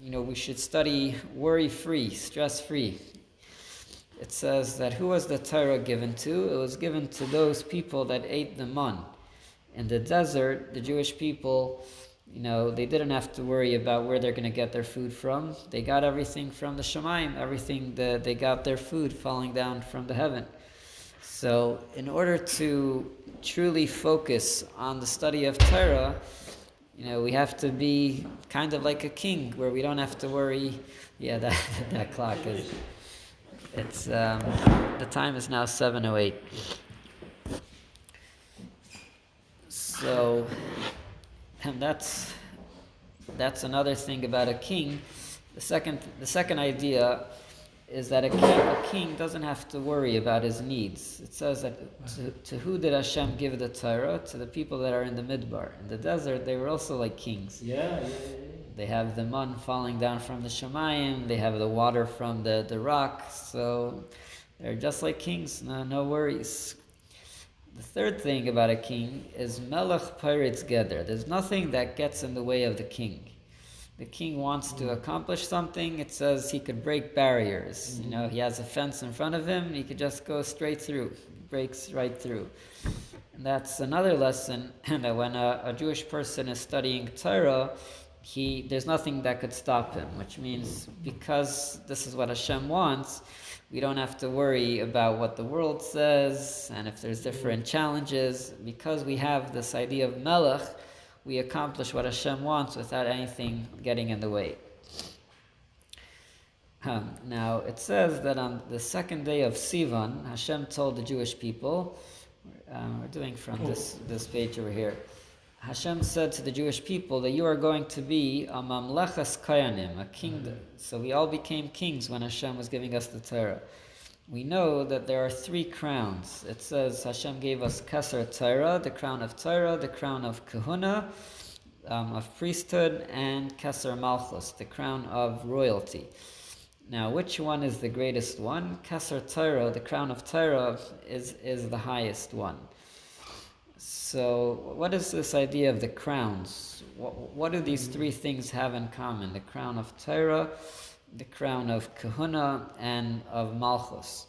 we should study worry-free, stress-free. It says that who was the Torah given to? It was given to those people that ate the man. In the desert, the Jewish people, they didn't have to worry about where they're going to get their food from. They got everything from the Shemayim, everything that they got their food falling down from the heaven. So in order to truly focus on the study of Torah, we have to be kind of like a king, where we don't have to worry. Yeah, that clock is. It's the time is now 7:08. So, and that's another thing about a king. The second idea is that a king doesn't have to worry about his needs. It says that to who did Hashem give the Torah? To the people that are in the Midbar. In the desert, they were also like kings.
Yeah.
They have the man falling down from the Shemayim. They have the water from the rock. So they're just like kings. No worries. The third thing about a king is Melech Peiretz Geder. There's nothing that gets in the way of the king. The king wants to accomplish something. It says he could break barriers. He has a fence in front of him. He could just go straight through. Breaks right through. And that's another lesson, that when a Jewish person is studying Torah, there's nothing that could stop him, which means because this is what Hashem wants, we don't have to worry about what the world says and if there's different challenges. Because we have this idea of Melech, we accomplish what Hashem wants without anything getting in the way. Now, it says that on the second day of Sivan, Hashem told the Jewish people, we're doing from this page over here, Hashem said to the Jewish people that you are going to be a mamlechas kayanim, a kingdom. So we all became kings when Hashem was giving us the Torah. We know that there are 3 crowns. It says Hashem gave us Keser Torah, the crown of Torah, the crown of Kahuna, of priesthood, and Keser Malchus, the crown of royalty. Now, which one is the greatest one? Keser Torah, the crown of Torah, is the highest one. So, what is this idea of the crowns? What do these 3 things have in common? The crown of Torah, the crown of Kahuna, and of Malchus.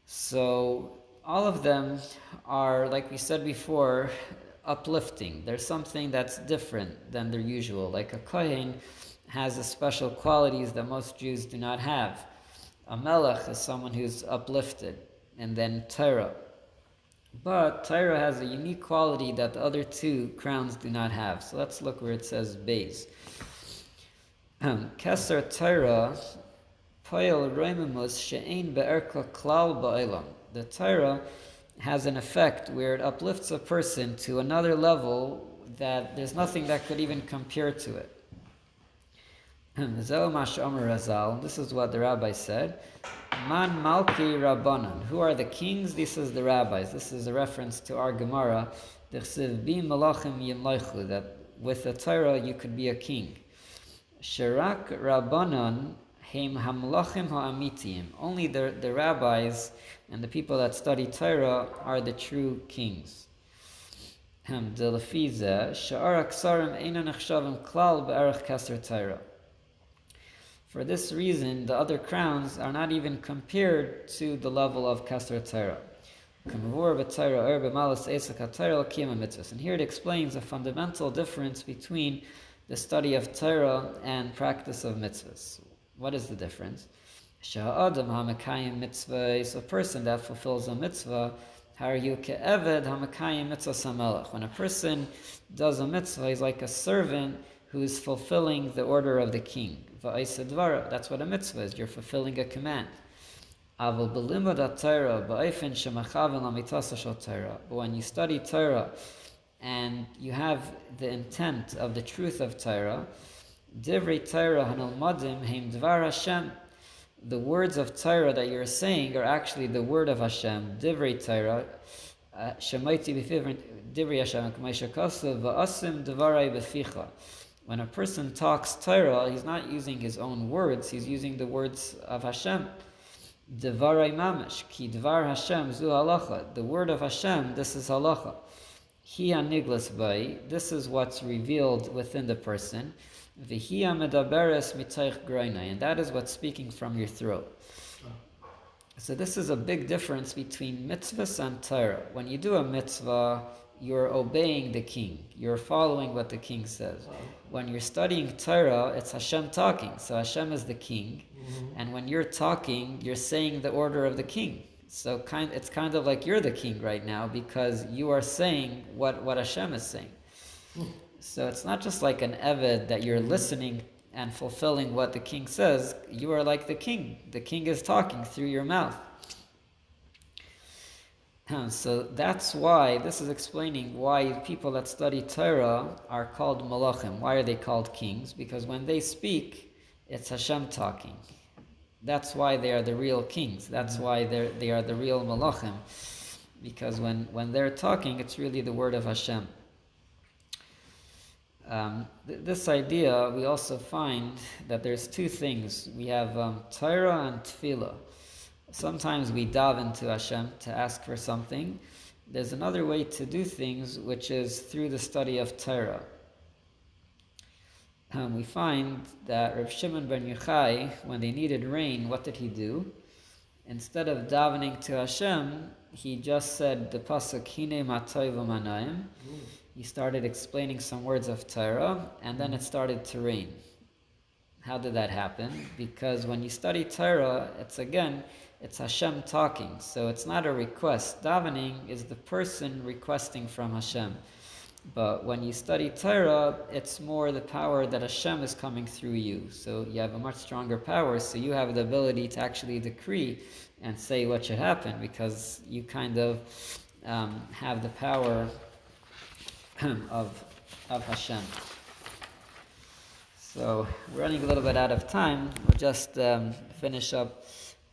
So, all of them are, like we said before, uplifting. There's something that's different than their usual. Like a Kohen has the special qualities that most Jews do not have. A Melech is someone who's uplifted. And then Torah. But Torah has a unique quality that the other 2 crowns do not have. So let's look where it says Beis. Keser Torah, Poel Roimimus She'ein Be'erka Klal Ba'elam. The Torah has an effect where it uplifts a person to another level that there's nothing that could even compare to it. This is what the rabbi said. Man Malki Rabbanan. Who are the kings? This is the rabbis. This is a reference to our Gemara. That with the Torah you could be a king. Shirak Rabbanan Heim Hamlachim Ha'amitim. Only the rabbis and the people that study Torah are the true kings. Delafiza Sha'ar Aksarim Eina Nechshavim Klal Be'erach Keser Torah. For this reason, the other crowns are not even compared to the level of Keser Torah. And here it explains a fundamental difference between the study of Torah and practice of mitzvahs. What is the difference? Is a person that fulfills a mitzvah. When a person does a mitzvah, he's like a servant who is fulfilling the order of the king. That's what a mitzvah is. You're fulfilling a command. But when you study Torah and you have the intent of the truth of Torah, Divrei Torah hanalmadim heim dvar Hashem. The words of Torah that you're saying are actually the word of Hashem. Divrei Torah, shemaiti b'fiv Divrei Hashem k'meisha kasav va'asim dvarai b'ficha. When a person talks Torah, he's not using his own words, he's using the words of Hashem. Devarai mamash, ki dvar Hashem zu halacha. The word of Hashem, this is halacha. Hi haniglas bai, this is what's revealed within the person. V'hi hamedaberes mitaych groinai, and that is what's speaking from your throat. So this is a big difference between mitzvahs and Torah. When you do a mitzvah, you're obeying the king. You're following what the king says. When you're studying Torah, it's Hashem talking. So Hashem is the king. And when you're talking, you're saying the order of the king. So it's kind of like you're the king right now because you are saying what Hashem is saying. So it's not just like an eved that you're listening and fulfilling what the king says. You are like the king. The king is talking through your mouth. So that's why, this is explaining why people that study Torah are called malachim. Why are they called kings? Because when they speak, it's Hashem talking. That's why they are the real kings. That's why they are the real malachim. Because when they're talking, it's really the word of Hashem. This idea, we also find that there's two things. We have Torah and Tefillah. Sometimes we daven to Hashem to ask for something. There's another way to do things, which is through the study of Torah. We find that Rav Shimon ben Yochai, when they needed rain, what did he do? Instead of davening to Hashem, he just said the pasuk Hine matay v'manayim. He started explaining some words of Torah, and then it started to rain. How did that happen? Because when you study Torah, it's Hashem talking. So it's not a request. Davening is the person requesting from Hashem. But when you study Torah, it's more the power that Hashem is coming through you. So you have a much stronger power. So you have the ability to actually decree and say what should happen because you kind of have the power of Hashem. So we're running a little bit out of time. We'll just finish up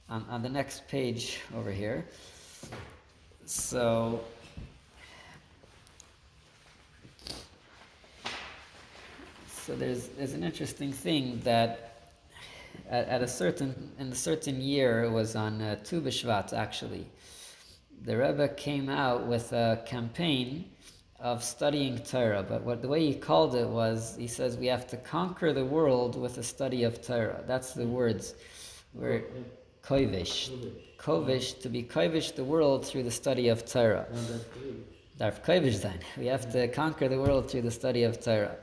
on the next page over here. So there's an interesting thing that in a certain year, it was on Tu B'Shvat actually, the Rebbe came out with a campaign of studying Torah, but the way he called it was, he says we have to conquer the world with the study of Torah. That's the words. We're kovish, to be kovish the world through the study of Torah. Darf kovish sein. We have to conquer the world through the study of Torah.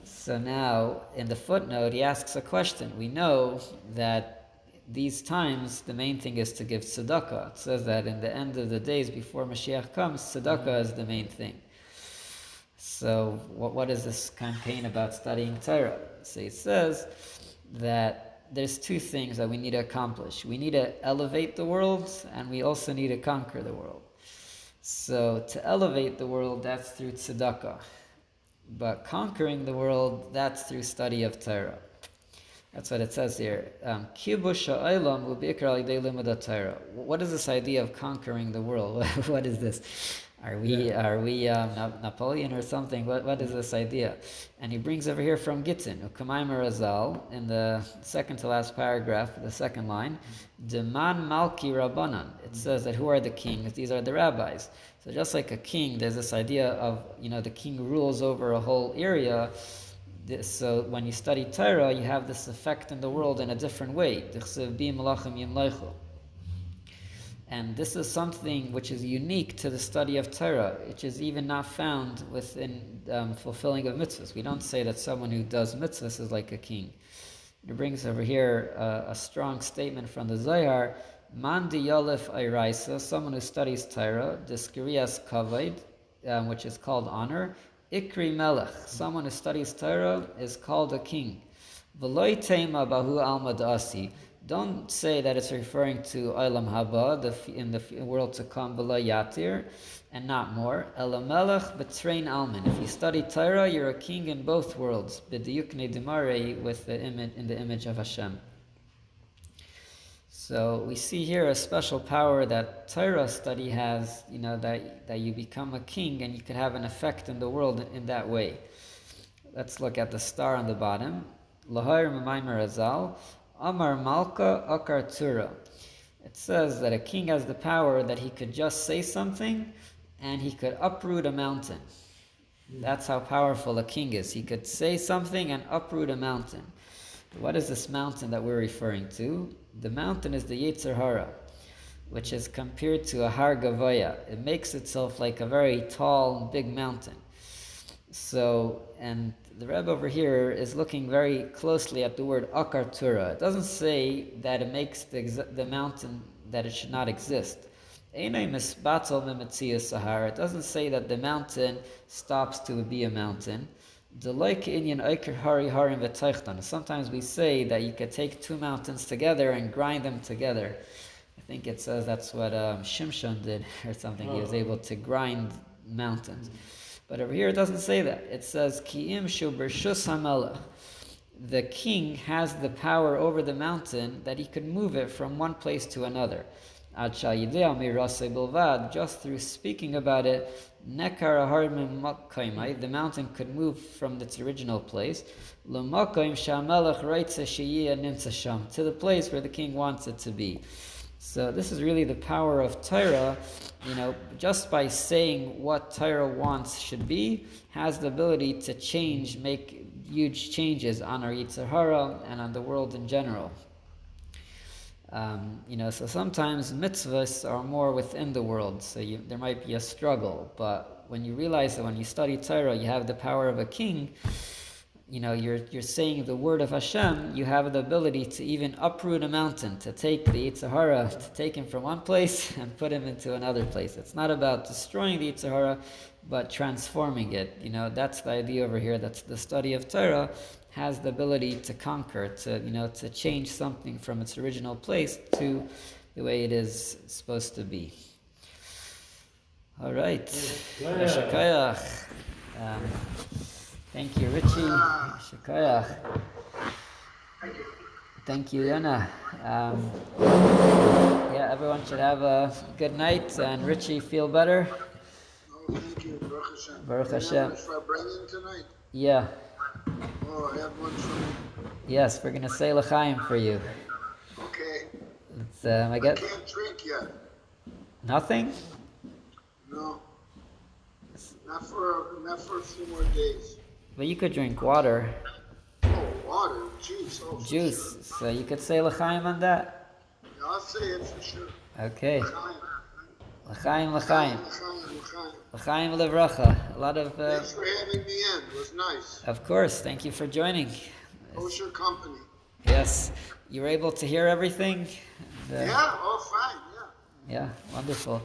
So now, in the footnote, he asks a question. We know that these times, the main thing is to give tzedakah. It says that in the end of the days before Mashiach comes, tzedakah is the main thing. So what is this campaign about studying Torah? So it says that there's two things that we need to accomplish. We need to elevate the world, and we also need to conquer the world. So to elevate the world, that's through tzedakah. But conquering the world, that's through study of Torah. That's what it says here. Kibush ha'olam hu bi'ikar al yidei limud Torah. What is this idea of conquering the world? What is this? Are we Napoleon or something? What is this idea? And he brings over here from Gittin, Ukamayim Razal, in the second to last paragraph, the second line, Deman Malki Rabbanan. It says that who are the kings? These are the rabbis. So just like a king, there's this idea of, the king rules over a whole area. So when you study Torah, you have this effect in the world in a different way. And this is something which is unique to the study of Torah, which is even not found within fulfilling of mitzvahs. We don't say that someone who does mitzvahs is like a king. It brings over here a strong statement from the Zohar, Man di yolef ayraisa, someone who studies Torah, diskirias kavod, which is called honor, ikri melech, someone who studies Torah is called a king. V'loi tema bahu alma da'asi, don't say that it's referring to Olam Haba, in the world to come, V'lo yatir, and not more. Ela melech b'trein almin. If you study Torah, you're a king in both worlds. B'diyuknei dimare, with the image, in the image of Hashem. So we see here a special power that Torah study has, that you become a king and you could have an effect in the world in that way. Let's look at the star on the bottom. Lahar Mamaymer Azal, Amar Malka Akar Tura. It says that a king has the power that he could just say something and he could uproot a mountain. That's how powerful a king is. He could say something and uproot a mountain. What is this mountain that we're referring to? The mountain is the Yetzer Hara, which is compared to a har gavoya. It makes itself like a very tall, big mountain. So, and the Rebbe over here is looking very closely at the word Akar Torah. It doesn't say that it makes the mountain that it should not exist. It doesn't say that the mountain stops to be a mountain. Sometimes we say that you could take two mountains together and grind them together. I think it says that's what Shimshon did or something. He was able to grind mountains. But over here it doesn't say that. It says, Ki'im shu b'rshus hamelech. The king has the power over the mountain that he could move it from one place to another. Ad sha'yidei mirasei bilvad, just through speaking about it, nekar ahar mimakaimai, the mountain could move from its original place, l'makaim sha'melech reitze sheyiyeh nimtza sham, to the place where the king wants it to be. So this is really the power of Torah, just by saying what Torah wants should be, has the ability to change, make huge changes on our Yetzer Hara and on the world in general. So sometimes mitzvahs are more within the world, so there might be a struggle, but when you realize that when you study Torah, you have the power of a king, you're saying the word of Hashem, you have the ability to even uproot a mountain, to take the Yetzer Hara, to take him from one place and put him into another place. It's not about destroying the Yetzer Hara, but transforming it. That's the idea over here. That's the study of Torah has the ability to conquer, to change something from its original place to the way it is supposed to be. All right. Shakayach. Thank you, Richie. Shakayach. Thank you, Yona. Everyone should have a good night, and Richie, feel better.
Oh, thank you. Baruch Hashem.
Baruch
You have
Hashem.
lunch for bringing tonight?
Yeah.
Oh, I have lunch for me.
Yes, we're gonna say l'chaim for you.
Okay.
It's, I guess
I can't drink yet.
nothing.
No. Not for a few more days.
But you could drink water,
Oh, water, juice. Oh, for
juice.
Sure.
So you could say l'chaim on that.
Yeah, I'll say it for sure.
Okay.
L'chaim.
L'chaim, l'chaim,
L'chaim.
l'chaim levracha. A lot of.
Thanks for having me in. It was nice.
Of course. Thank you for joining.
Kosher company.
Yes, you were able to hear everything.
Yeah, all fine. Yeah.
Yeah, wonderful.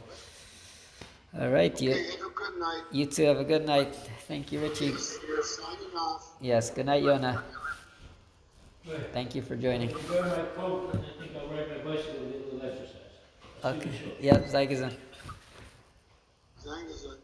All right,
Okay, have a good night.
you too have a good night. Thank you, Richie.
You're signing off.
Yes, good night, Yona. Thank you for joining.
If you wear my coat, and I think I'll ride my bicycle with a little exercise.
Okay. Yeah, Zai gesund.
Danke sehr.